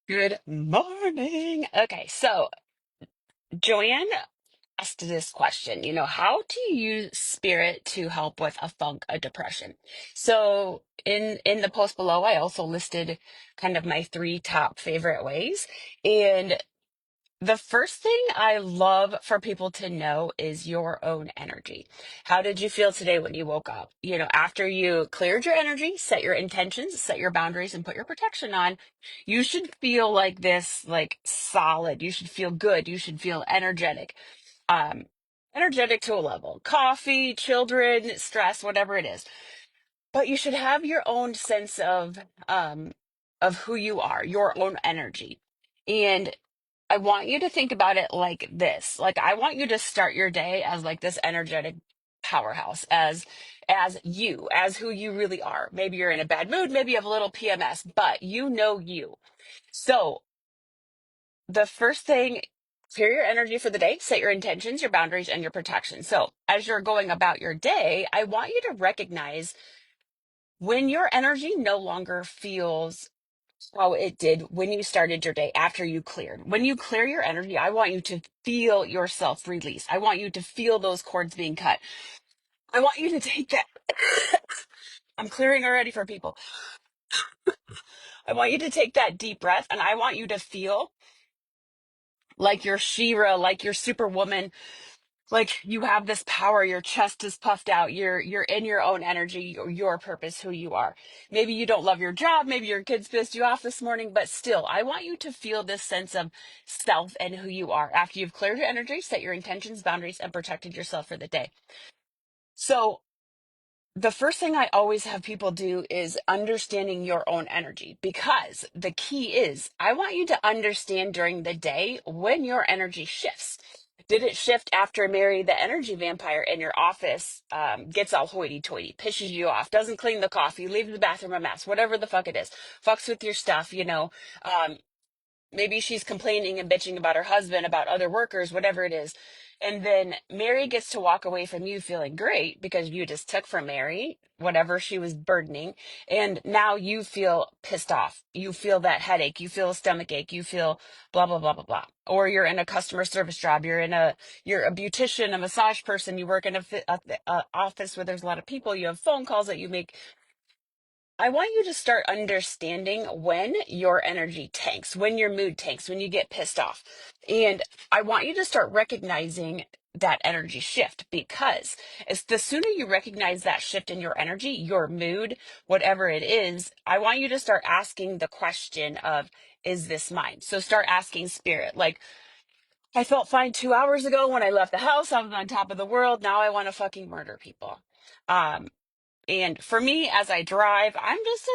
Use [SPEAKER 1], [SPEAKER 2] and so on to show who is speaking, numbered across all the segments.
[SPEAKER 1] Good morning. Okay, so Joanne asked this question, how do you use spirit to help with a funk, a depression? So in the post below, I also listed kind of my three top favorite ways. And the first thing I love for people to know is your own energy. How did you feel today when you woke up? After you cleared your energy, set your intentions, set your boundaries, and put your protection on, you should feel like this, like solid. You should feel good. You should feel energetic. Um, Energetic to a level. Coffee, children, stress, whatever it is. But you should have your own sense of who you are, your own energy. And I want you to think about it like this. Like I want you to start your day as like this energetic powerhouse, as who you really are. Maybe you're in a bad mood, maybe you have a little PMS, but you know you. So the first thing, clear your energy for the day, set your intentions, your boundaries, and your protection. So as you're going about your day, I want you to recognize when your energy no longer feels how it did when you started your day after you cleared. When you clear your energy, I want you to feel yourself release. I want you to feel those cords being cut. I want you to take that. I'm clearing already for people. I want you to take that deep breath and I want you to feel like you're Shira, like you're Superwoman, like you have this power, your chest is puffed out, you're in your own energy, your purpose, who you are. Maybe you don't love your job, maybe your kids pissed you off this morning, but still I want you to feel this sense of self and who you are after you've cleared your energy, set your intentions, boundaries, and protected yourself for the day. So the first thing I always have people do is understanding your own energy, because the key is I want you to understand during the day when your energy shifts. Did it shift after Mary, the energy vampire in your office, gets all hoity-toity, pisses you off, doesn't clean the coffee, leaves the bathroom a mess, whatever the fuck it is, fucks with your stuff, um, maybe she's complaining and bitching about her husband, about other workers, whatever it is. And then Mary gets to walk away from you feeling great because you just took from Mary whatever she was burdening. And now you feel pissed off. You feel that headache. You feel a stomach ache. You feel blah, blah, blah, blah, blah. Or you're in a customer service job. You're a beautician, a massage person. You work in a office where there's a lot of people. You have phone calls that you make. I want you to start understanding when your energy tanks, when your mood tanks, when you get pissed off. And I want you to start recognizing that energy shift, because it's the sooner you recognize that shift in your energy, your mood, whatever it is, I want you to start asking the question of, is this mine? So start asking spirit, like, I felt fine 2 hours ago when I left the house. I was on top of the world. Now I want to fucking murder people. Um, and for me, as I drive, I'm just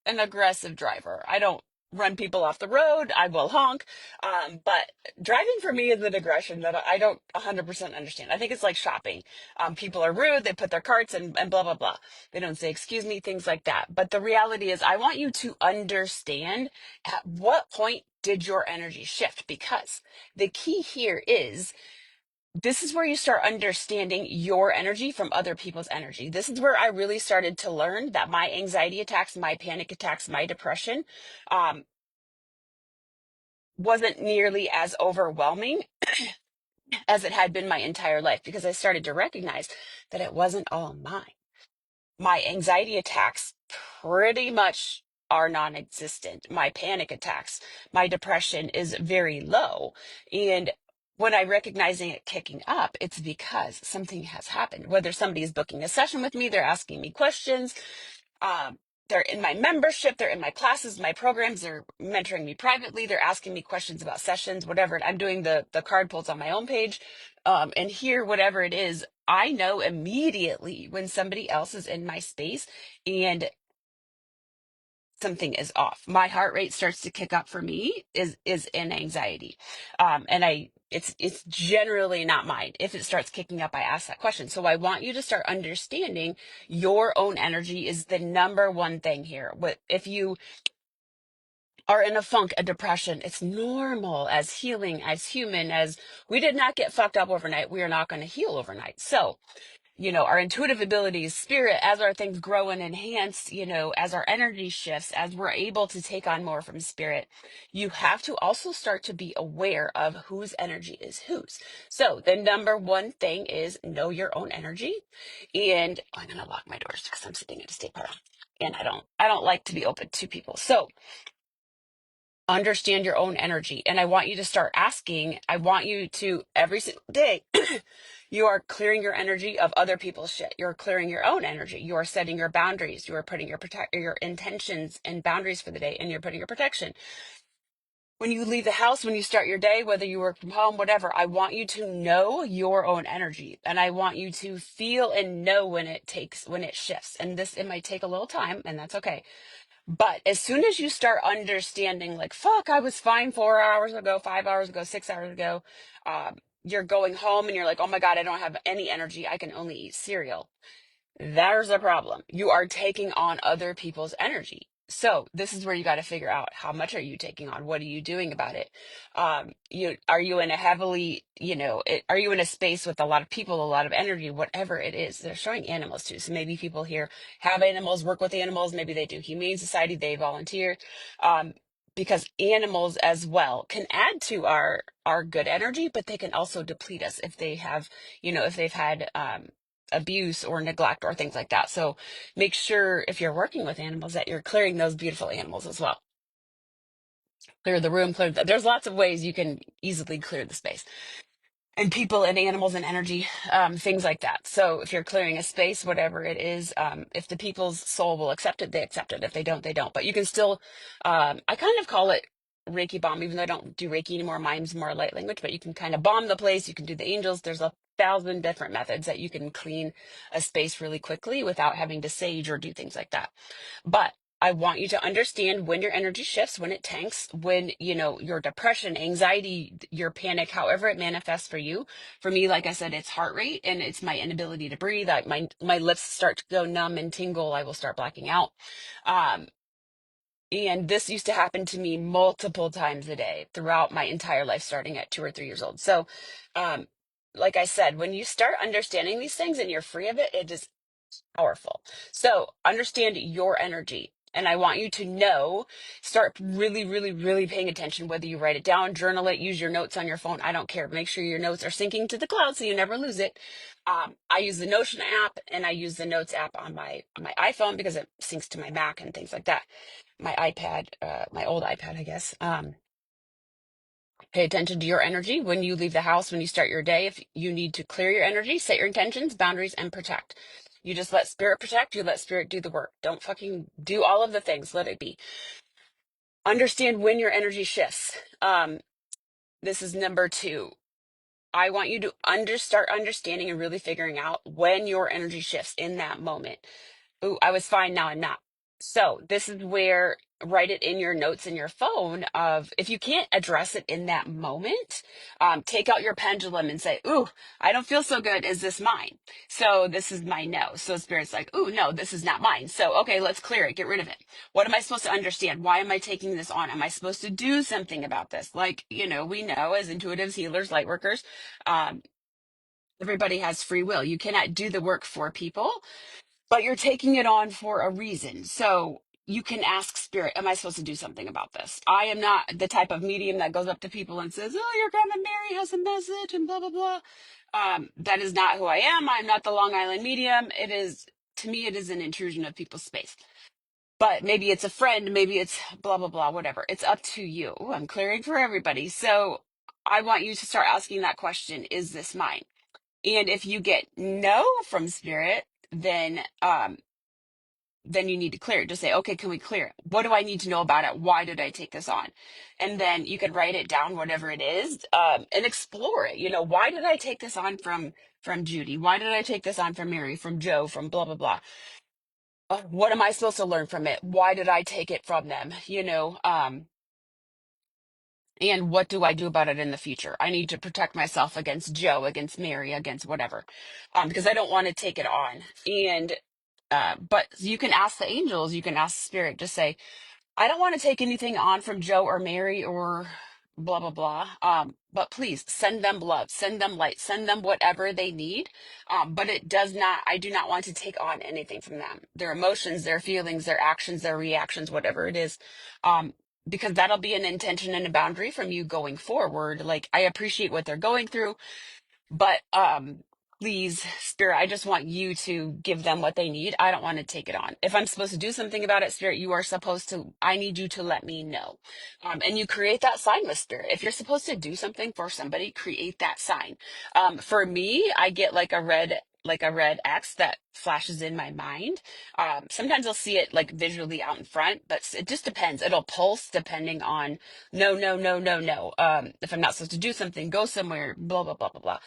[SPEAKER 1] an aggressive driver. I don't run people off the road. I will honk. But driving for me is an aggression that I don't 100% understand. I think it's like shopping. People are rude. They put their carts and blah, blah, blah. They don't say, excuse me, things like that. But the reality is I want you to understand at what point did your energy shift? Because the key here is this is where you start understanding your energy from other people's energy. This is where I really started to learn that my anxiety attacks, my panic attacks, my depression um, wasn't nearly as overwhelming as it had been my entire life, because I started to recognize that it wasn't all mine. My anxiety attacks pretty much are non-existent. My panic attacks, my depression is very low. And when I'm recognizing it kicking up, it's because something has happened. Whether somebody is booking a session with me, they're asking me questions, um, they're in my membership, they're in my classes, my programs, they're mentoring me privately, they're asking me questions about sessions, whatever. I'm doing the card pulls on my own page. And here, whatever it is, I know immediately when somebody else is in my space and something is off. My heart rate starts to kick up for me is in anxiety. And it's generally not mine. If it starts kicking up, I ask that question. So I want you to start understanding your own energy is the number one thing here. If you are in a funk, a depression, it's normal, as healing, as human, as we did not get fucked up overnight. We are not going to heal overnight. So our intuitive abilities, spirit, as our things grow and enhance, as our energy shifts, as we're able to take on more from spirit, you have to also start to be aware of whose energy is whose. So the number one thing is know your own energy. And I'm going to lock my doors because I'm sitting at a state park and I don't like to be open to people. So understand your own energy. And I want you to start asking, I want you to every single day, you are clearing your energy of other people's shit. You're clearing your own energy. You are setting your boundaries. You are putting your intentions and boundaries for the day, and you're putting your protection. When you leave the house, when you start your day, whether you work from home, whatever, I want you to know your own energy. And I want you to feel and know when it shifts. And it might take a little time, and that's okay. But as soon as you start understanding, like, fuck, I was fine 4 hours ago, 5 hours ago, 6 hours ago, you're going home and you're like, oh my God, I don't have any energy. I can only eat cereal. There's a problem. You are taking on other people's energy. So this is where you got to figure out, how much are you taking on? What are you doing about it? Are you in a heavily, are you in a space with a lot of people, a lot of energy, whatever it is? They're showing animals too. So maybe people here have animals, work with animals. Maybe they do humane society, they volunteer. Because animals as well can add to our good energy, but they can also deplete us if they have, if they've had abuse or neglect or things like that. So make sure if you're working with animals that you're clearing those beautiful animals as well. Clear the room, there's lots of ways you can easily clear the space. And people and animals and energy, things like that. So if you're clearing a space, whatever it is, if the people's soul will accept it, they accept it. If they don't, they don't. But you can still, I kind of call it Reiki bomb, even though I don't do Reiki anymore. Mine's more light language, but you can kind of bomb the place. You can do the angels. There's 1,000 different methods that you can clean a space really quickly without having to sage or do things like that. But I want you to understand when your energy shifts, when it tanks, when, your depression, anxiety, your panic, however it manifests for you. For me, like I said, it's heart rate and it's my inability to breathe. My lips start to go numb and tingle. I will start blacking out. And this used to happen to me multiple times a day throughout my entire life, starting at 2 or 3 years old. So, like I said, when you start understanding these things and you're free of it, it is powerful. So understand your energy. And I want you to start really, really, really paying attention, whether you write it down, journal it, use your notes on your phone. I don't care. Make sure your notes are syncing to the cloud so you never lose it. I use the Notion app and I use the Notes app on my iPhone because it syncs to my Mac and things like that. My iPad, my old iPad, I guess. Pay attention to your energy when you leave the house, when you start your day. If you need to clear your energy, set your intentions, boundaries, and protect. You just let spirit protect, you let spirit do the work. Don't fucking do all of the things. Let it be. Understand when your energy shifts. This is number 2. I want you to start understanding and really figuring out when your energy shifts in that moment. Ooh, I was fine, now I'm not. So this is where write it in your notes in your phone of, if you can't address it in that moment, take out your pendulum and say, ooh, I don't feel so good. Is this mine? So this is my no. So spirit's like, ooh, no, this is not mine. So, okay, let's clear it. Get rid of it. What am I supposed to understand? Why am I taking this on? Am I supposed to do something about this? Like, we know as intuitives, healers, light workers, everybody has free will. You cannot do the work for people, but you're taking it on for a reason. So you can ask spirit, am I supposed to do something about this? I am not the type of medium that goes up to people and says, oh, your grandma Mary has a message and blah, blah, blah. That is not who I am. I'm not the Long Island medium. To me, it is an intrusion of people's space. But maybe it's a friend, maybe it's blah, blah, blah, whatever. It's up to you. Ooh, I'm clearing for everybody. So I want you to start asking that question, is this mine? And if you get no from spirit, then you need to clear it. Just say, okay, can we clear it? What do I need to know about it? Why did I take this on? And then you can write it down, whatever it is, and explore it. Why did I take this on from Judy? Why did I take this on from Mary, from Joe, from blah, blah, blah? What am I supposed to learn from it? Why did I take it from them? And what do I do about it in the future? I need to protect myself against Joe, against Mary, against whatever, because I don't want to take it on. And but you can ask the angels, you can ask spirit, just say, I don't want to take anything on from Joe or Mary or blah blah blah. But please send them love, send them light, send them whatever they need. But it does not, I do not want to take on anything from them, their emotions, their feelings, their actions, their reactions, whatever it is. um because that'll be an intention and a boundary from you going forward. Like, I appreciate what they're going through, but please, Spirit, I just want you to give them what they need. I don't want to take it on. If I'm supposed to do something about it, Spirit, you are supposed to, I need you to let me know. And you create that sign with Spirit. If you're supposed to do something for somebody, create that sign. For me, I get like a red X that flashes in my mind. Sometimes I'll see it like visually out in front, but it just depends. It'll pulse depending on no, no, no, no, no. If I'm not supposed to do something, go somewhere, blah, blah, blah, blah, blah.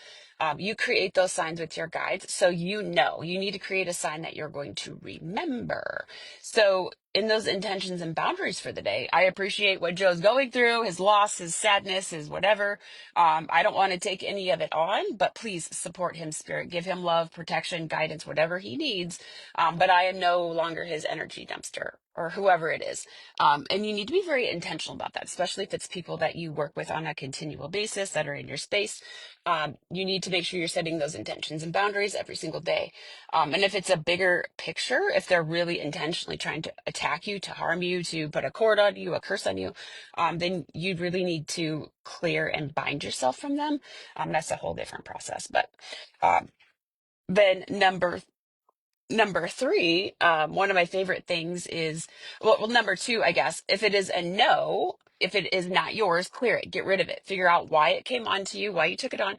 [SPEAKER 1] You create those signs with your guides. So you know, you need to create a sign that you're going to remember. So in those intentions and boundaries for the day, I appreciate what Joe's going through, his loss, his sadness, his whatever. I don't want to take any of it on, but please support him, Spirit. Give him love, protection, guidance, whatever he needs. But I am no longer his energy dumpster or whoever it is. And you need to be very intentional about that, especially if it's people that you work with on a continual basis that are in your space. You need to make sure you're setting those intentions and boundaries every single day. And if it's a bigger picture, if they're really intentionally trying to attack you, to harm you, to put a cord on you, a curse on you, then you really need to clear and bind yourself from them. That's a whole different process. But um, then number three, one of my favorite things is, well, number two, I guess, if it is a no, if it is not yours, clear it, get rid of it, figure out why it came onto you, why you took it on.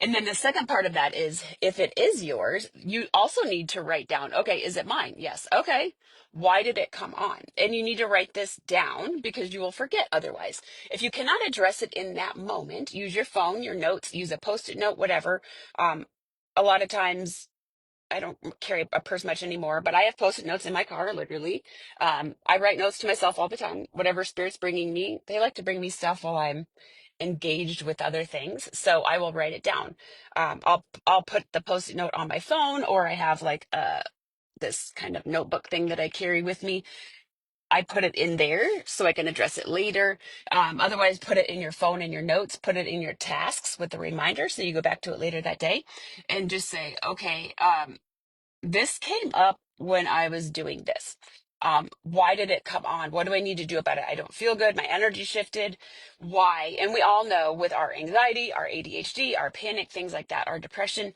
[SPEAKER 1] And then the second part of that is, if it is yours, you also need to write down, okay, is it mine? Yes. Okay. Why did it come on? And you need to write this down because you will forget otherwise. If you cannot address it in that moment, use your phone, your notes, use a post-it note, whatever. A lot of times, I don't carry a purse much anymore, but I have post-it notes in my car, literally. I write notes to myself all the time. Whatever Spirit's bringing me, they like to bring me stuff while I'm engaged with other things, so I will write it down. I'll put the post-it note on my phone, or I have like this kind of notebook thing that I carry with me. I put it in there so I can address it later. Otherwise, put it in your phone in your notes, put it in your tasks with a reminder so you go back to it later that day, and just say, okay, this came up when I was doing this. Why did it come on? What do I need to do about it? I don't feel good. My energy shifted. Why? And we all know with our anxiety, our ADHD, our panic, things like that, our depression,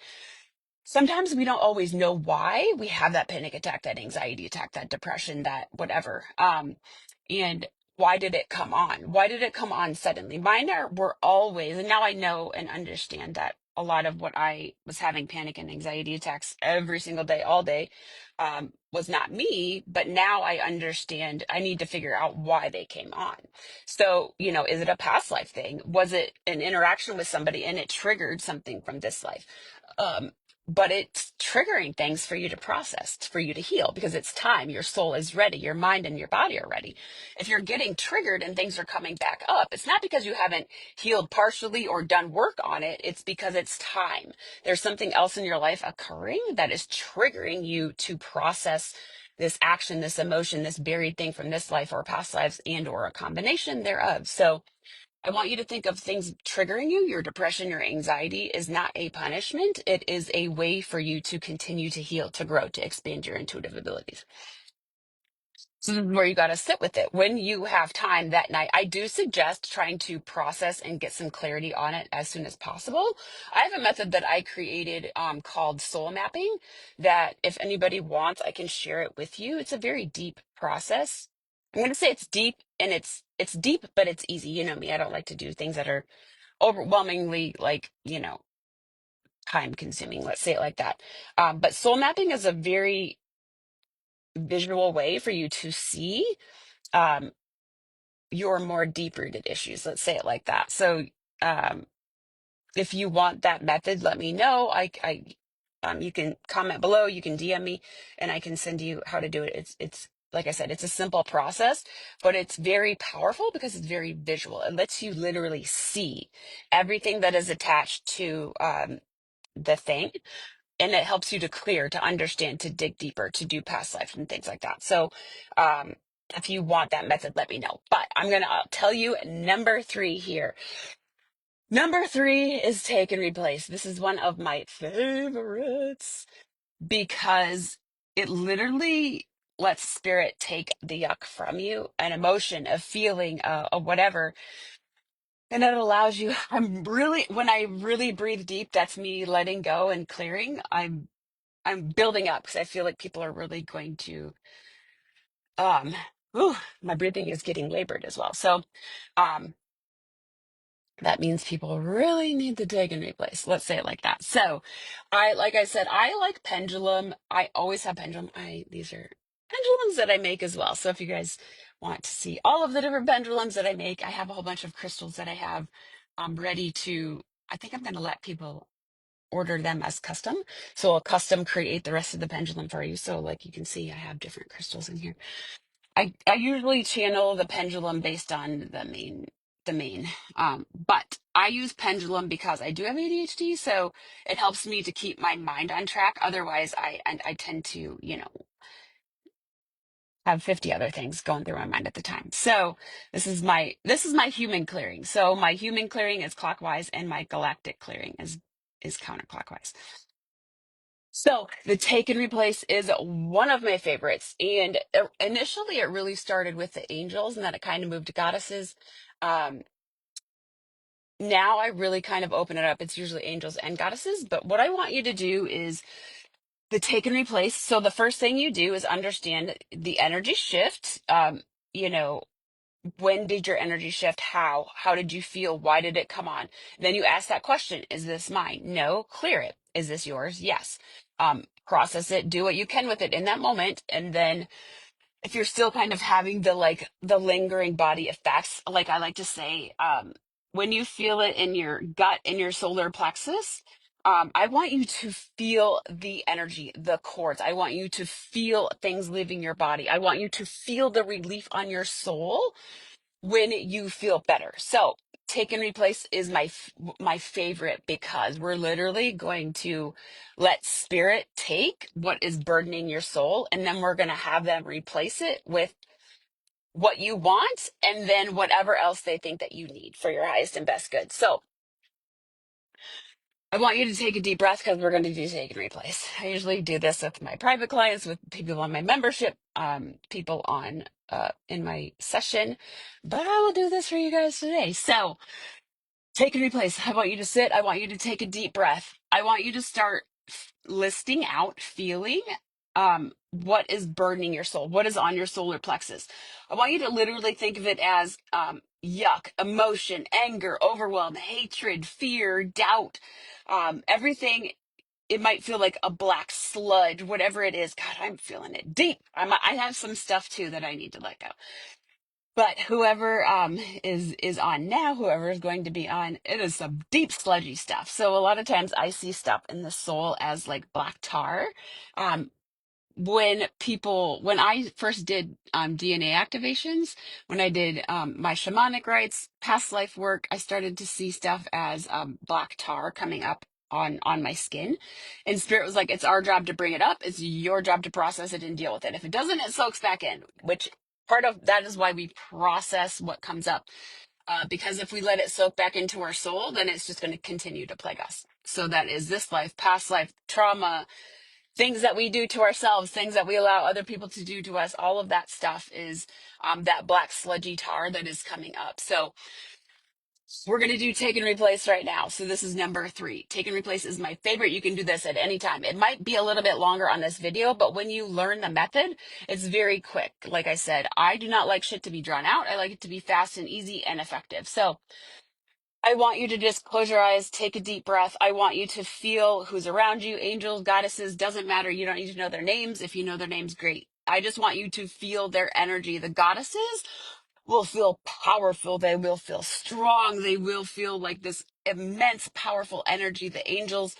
[SPEAKER 1] sometimes we don't always know why we have that panic attack, that anxiety attack, that depression, that whatever. And why did it come on? Why did it come on suddenly? Were always, and now I know and understand that a lot of what I was having panic and anxiety attacks every single day, all day, was not me. But now I understand I need to figure out why they came on. So, is it a past life thing? Was it an interaction with somebody and it triggered something from this life? But it's triggering things for you to process, for you to heal, because it's time. Your soul is ready. Your mind and your body are ready. If you're getting triggered and things are coming back up, it's not because you haven't healed partially or done work on it. It's because it's time. There's something else in your life occurring that is triggering you to process this action, this emotion, this buried thing from this life or past lives, and or a combination thereof. So I want you to think of things triggering you. Your depression, your anxiety is not a punishment. It is a way for you to continue to heal, to grow, to expand your intuitive abilities. So this is where you got to sit with it. When you have time that night, I do suggest trying to process and get some clarity on it as soon as possible. I have a method that I created called soul mapping that if anybody wants, I can share it with you. It's a very deep process. I'm going to say it's deep, and it's deep, but it's easy. You know me. I don't like to do things that are overwhelmingly like, time consuming. Let's say it like that. But soul mapping is a very visual way for you to see um, your more deep rooted issues. Let's say it like that. So um, if you want that method, let me know. You can comment below, you can DM me, and I can send you how to do it. It's like I said, it's a simple process, but it's very powerful because it's very visual. It lets you literally see everything that is attached to the thing, and it helps you to clear, to understand, to dig deeper, to do past life and things like that. So If you want that method, let me know. But I'm going to tell you number 3 here. Number 3 is take and replace. This is one of my favorites because it literally lets spirit take the yuck from you, an emotion, a feeling, a whatever. And it allows you, when I really breathe deep, that's me letting go and clearing. I'm building up because I feel like people are really going to, um, ooh, my breathing is getting labored as well. So, um, that means people really need to take and replace. Let's say it like that. So like I said, I like pendulum. I always have pendulum. These are pendulums that I make as well. So if you guys want to see all of the different pendulums that I make, I have a whole bunch of crystals that I have ready to, I think I'm going to let people order them as custom. So I'll custom create the rest of the pendulum for you. So like you can see, I have different crystals in here. I usually channel the pendulum based on the main. But I use pendulum because I do have ADHD, so it helps me to keep my mind on track. Otherwise, I tend to, have 50 other things going through my mind at the time. So this is my human clearing. So my human clearing is clockwise and my galactic clearing is counterclockwise. So the take and replace is one of my favorites. And initially it really started with the angels and then it kind of moved to goddesses. Um, Now I really kind of open it up. It's usually angels and goddesses. But what I want you to do is the take and replace. So the first thing you do is understand the energy shift. You know, when did your energy shift? How did you feel? Why did it come on? Then you ask that question. Is this mine? No. Clear it. Is this yours? Yes. Process it, do what you can with it in that moment. And then if you're still kind of having the lingering body effects, like I like to say, when you feel it in your gut, in your solar plexus, I want you to feel the energy, the cords. I want you to feel things leaving your body. I want you to feel the relief on your soul when you feel better. So take and replace is my favorite because we're literally going to let spirit take what is burdening your soul, and then we're going to have them replace it with what you want and then whatever else they think that you need for your highest and best good. So I want you to take a deep breath because we're going to do take and replace. I usually do this with my private clients, with people on my membership, people on in my session, but I will do this for you guys today. So take and replace. I want you to sit. I want you to take a deep breath. I want you to start listing out, feeling what is burdening your soul, what is on your solar plexus. I want you to literally think of it as yuck, emotion, anger, overwhelm, hatred, fear, doubt, everything. It might feel like a black sludge, whatever it is. God, I'm feeling it deep. I have some stuff too that I need to let go. But whoever is on now, whoever is going to be on, it is some deep sludgy stuff. So a lot of times I see stuff in the soul as like black tar. Um, when I first did DNA activations, when I did my shamanic rites, past life work, I started to see stuff as black tar coming up on my skin. And spirit was like, it's our job to bring it up. It's your job to process it and deal with it. If it doesn't, it soaks back in, which part of that is why we process what comes up. Because if we let it soak back into our soul, then it's just going to continue to plague us. So that is this life, past life, trauma, things that we do to ourselves, things that we allow other people to do to us. All of that stuff is that black sludgy tar that is coming up. So we're going to do take and replace right now. So this is number 3. Take and replace is my favorite. You can do this at any time. It might be a little bit longer on this video, but when you learn the method, it's very quick. Like I said, I do not like shit to be drawn out. I like it to be fast and easy and effective. So I want you to just close your eyes, take a deep breath. I want you to feel who's around you, angels, goddesses, doesn't matter. You don't need to know their names. If you know their names, great. I just want you to feel their energy. The goddesses will feel powerful. They will feel strong. They will feel like this immense, powerful energy. The angels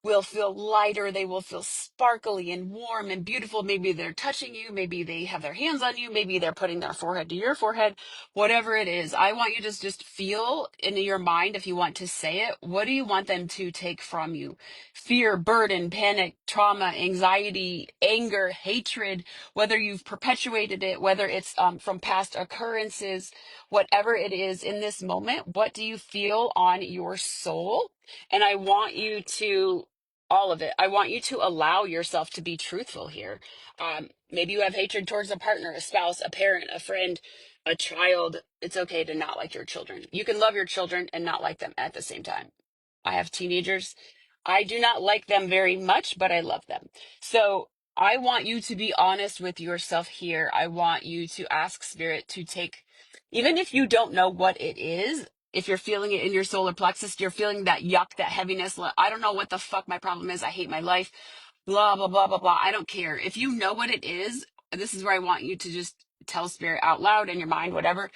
[SPEAKER 1] will feel lighter. They will feel sparkly and warm and beautiful. Maybe they're touching you. Maybe they have their hands on you. Maybe they're putting their forehead to your forehead. Whatever it is, I want you to just feel in your mind, if you want to say it, what do you want them to take from you? Fear, burden, panic, trauma, anxiety, anger, hatred, whether you've perpetuated it, whether it's from past occurrences, whatever it is in this moment, what do you feel on your soul? And I want you to, all of it, I want you to allow yourself to be truthful here. Maybe you have hatred towards a partner, a spouse, a parent, a friend, a child. It's okay to not like your children. You can love your children and not like them at the same time. I have teenagers. I do not like them very much, but I love them. So I want you to be honest with yourself here. I want you to ask Spirit to take, even if you don't know what it is, if you're feeling it in your solar plexus, you're feeling that yuck, that heaviness. I don't know what the fuck my problem is. I hate my life. Blah, blah, blah, blah, blah. I don't care. If you know what it is, this is where I want you to just tell Spirit out loud in your mind, whatever,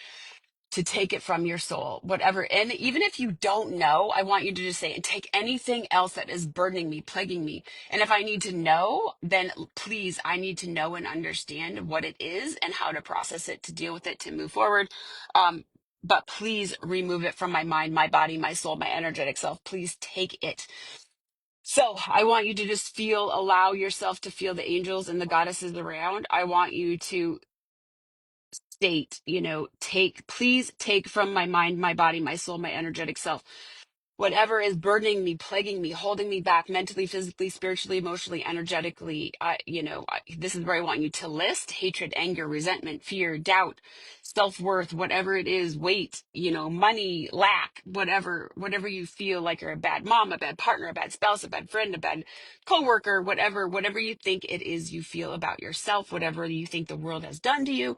[SPEAKER 1] to take it from your soul, whatever. And even if you don't know, I want you to just say, and take anything else that is burdening me, plaguing me. And if I need to know, then please, I need to know and understand what it is and how to process it, to deal with it, to move forward. But please remove it from my mind, my body, my soul, my energetic self. Please take it. So I want you to just feel, allow yourself to feel the angels and the goddesses around. I want you to state, please take from my mind, my body, my soul, my energetic self, whatever is burdening me, plaguing me, holding me back mentally, physically, spiritually, emotionally, energetically. This is where I want you to list hatred, anger, resentment, fear, doubt, self-worth, whatever it is, weight, money, lack, whatever you feel like you're a bad mom, a bad partner, a bad spouse, a bad friend, a bad coworker, whatever you think it is you feel about yourself, whatever you think the world has done to you,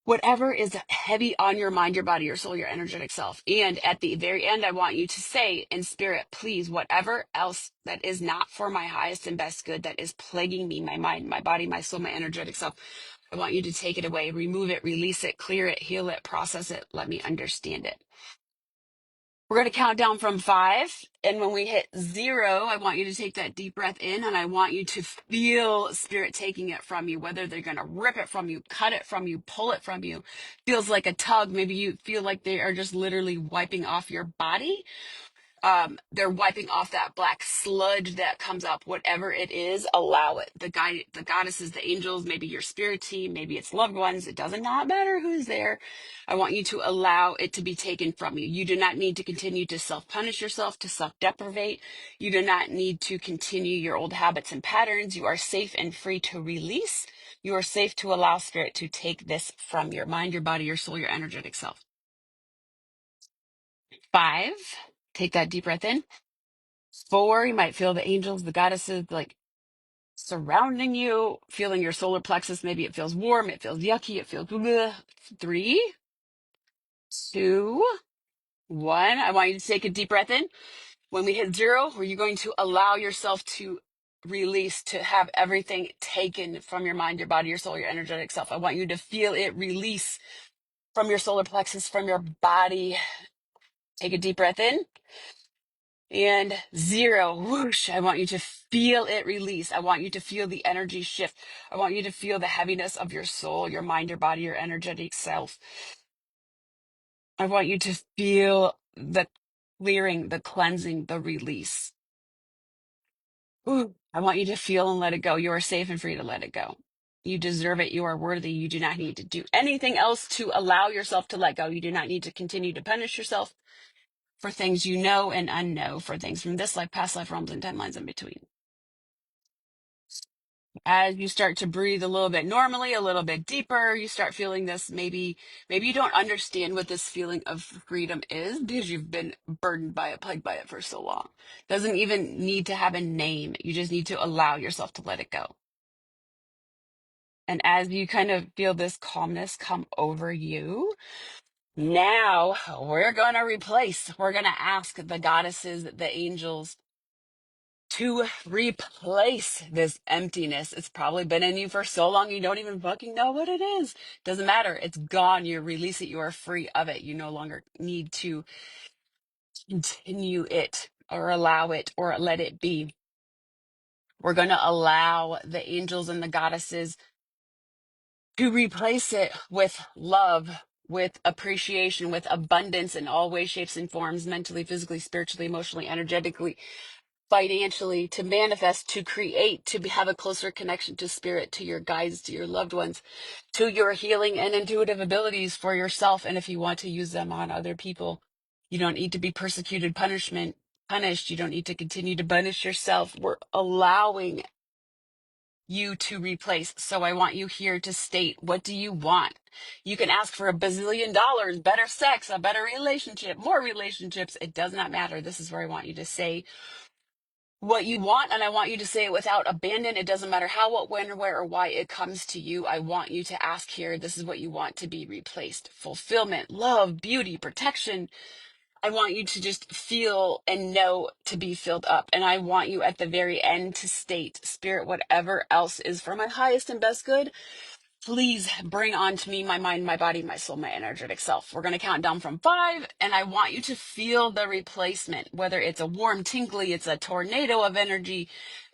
[SPEAKER 1] whatever is heavy on your mind, your body, your soul, your energetic self. And at the very end, I want you to say in spirit, please, whatever else that is not for my highest and best good, that is plaguing me, my mind, my body, my soul, my energetic self, I want you to take it away, remove it, release it, clear it, heal it, process it. Let me understand it. We're going to count down from 5. And when we hit 0, I want you to take that deep breath in, and I want you to feel Spirit taking it from you, whether they're going to rip it from you, cut it from you, pull it from you. Feels like a tug. Maybe you feel like they are just literally wiping off your body. They're wiping off that black sludge that comes up. Whatever it is, allow it. The goddesses, the angels, maybe your spirit team, maybe it's loved ones. It doesn't not matter who's there. I want you to allow it to be taken from you. You do not need to continue to self-punish yourself, to self-deprivate. You do not need to continue your old habits and patterns. You are safe and free to release. You are safe to allow Spirit to take this from your mind, your body, your soul, your energetic self. 5, take that deep breath in. 4, you might feel the angels, the goddesses, like surrounding you, feeling your solar plexus. Maybe it feels warm, it feels yucky, it feels bleh. 3, 2, 1. I want you to take a deep breath in. When we hit 0, where you're going to allow yourself to release, to have everything taken from your mind, your body, your soul, your energetic self. I want you to feel it release from your solar plexus, from your body. Take a deep breath in. And 0, whoosh, I want you to feel it release. I want you to feel the energy shift. I want you to feel the heaviness of your soul, your mind, your body, your energetic self. I want you to feel the clearing, the cleansing, the release. Ooh, I want you to feel and let it go. You are safe and free to let it go. You deserve it. You are worthy. You do not need to do anything else to allow yourself to let go. You do not need to continue to punish yourself for things you know and unknow, for things from this life, past life, realms, and timelines in between. As you start to breathe a little bit normally, a little bit deeper, you start feeling this. Maybe you don't understand what this feeling of freedom is because you've been burdened by it, plagued by it for so long. Doesn't even need to have a name. You just need to allow yourself to let it go. And as you kind of feel this calmness come over you, now we're going to ask the goddesses, the angels, to replace this emptiness. It's probably been in you for so long you don't even fucking know what it is. Doesn't matter. It's gone. You release it. You are free of it. You no longer need to continue it. or allow it or let it be. We're going to allow the angels and the goddesses to replace it with love, with appreciation, with abundance in all ways, shapes, and forms, mentally, physically, spiritually, emotionally, energetically, financially, to manifest, to create, to have a closer connection to spirit, to your guides, to your loved ones, to your healing and intuitive abilities for yourself. And if you want to use them on other people, you don't need to be persecuted, punished. You don't need to continue to punish yourself. We're allowing you to replace. So I want you here to state, what do you want? You can ask for $1 billion, better sex, a better relationship, more relationships. It does not matter. This is where I want you to say what you want, and I want you to say it without abandon. It doesn't matter how, what, when, or where, or why it comes to you. I want you to ask here, this is what you want to be replaced. Fulfillment, love, beauty, protection. I want you to just feel and know to be filled up. And I want you at the very end to state, Spirit, whatever else is for my highest and best good, please bring onto me my mind, my body, my soul, my energetic self. We're going to count down from 5, and I want you to feel the replacement, whether it's a warm, tingly, it's a tornado of energy,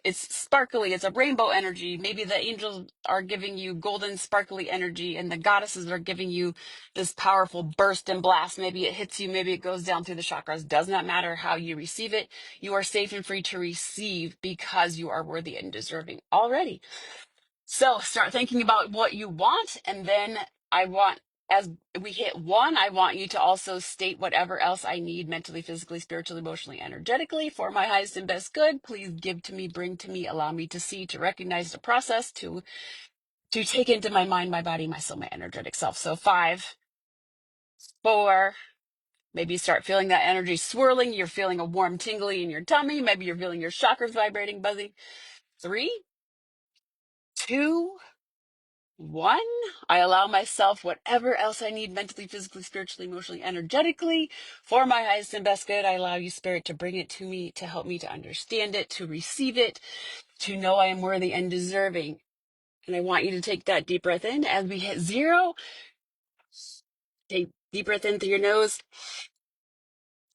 [SPEAKER 1] it's sparkly, it's a rainbow energy. Maybe the angels are giving you golden, sparkly energy, and the goddesses are giving you this powerful burst and blast. Maybe it hits you, maybe it goes down through the chakras. Does not matter how you receive it. You are safe and free to receive because you are worthy and deserving already. So start thinking about what you want, and then as we hit 1, I want you to also state whatever else I need mentally, physically, spiritually, emotionally, energetically for my highest and best good. Please give to me, bring to me, allow me to see, to recognize, to process, to take into my mind, my body, my soul, my energetic self. So 5, 4, maybe you start feeling that energy swirling. You're feeling a warm tingly in your tummy. Maybe you're feeling your chakras vibrating, buzzing. 3, 2, 1, I allow myself whatever else I need mentally, physically, spiritually, emotionally, energetically for my highest and best good. I allow you, Spirit, to bring it to me, to help me to understand it, to receive it, to know I am worthy and deserving. And I want you to take that deep breath in. As we hit 0, take deep breath in through your nose.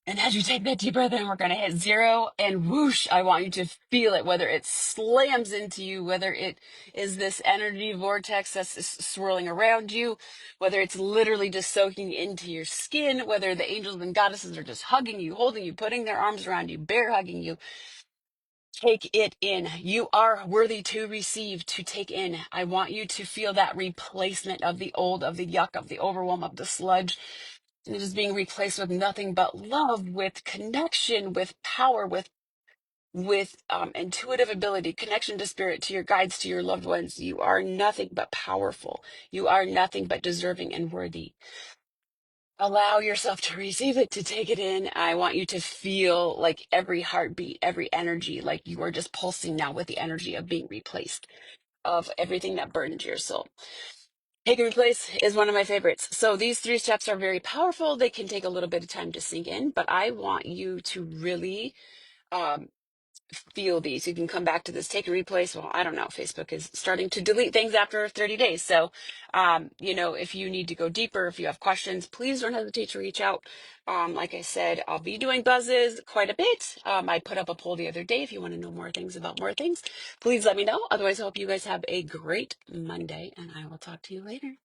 [SPEAKER 1] And as you take that deep breath in, we're going to hit 0, and whoosh, I want you to feel it, whether it slams into you, whether it is this energy vortex that's just swirling around you, whether it's literally just soaking into your skin, whether the angels and goddesses are just hugging you, holding you, putting their arms around you, bear hugging you. Take it in. You are worthy to receive, to take in. I want you to feel that replacement of the old, of the yuck, of the overwhelm, of the sludge. And it is being replaced with nothing but love, with connection, with power, with intuitive ability, connection to spirit, to your guides, to your loved ones. You are nothing but powerful. You are nothing but deserving and worthy. Allow yourself to receive it, to take it in. I want you to feel like every heartbeat, every energy, like you are just pulsing now with the energy of being replaced, of everything that burdened your soul. Take and replace is one of my favorites. So these 3 steps are very powerful. They can take a little bit of time to sink in, but I want you to really feel these. You can come back to this, take and replace. Well, I don't know. Facebook is starting to delete things after 30 days. So, if you need to go deeper, if you have questions, please don't hesitate to reach out. Like I said, I'll be doing buzzes quite a bit. I put up a poll the other day. If you want to know more things about more things, please let me know. Otherwise, I hope you guys have a great Monday, and I will talk to you later.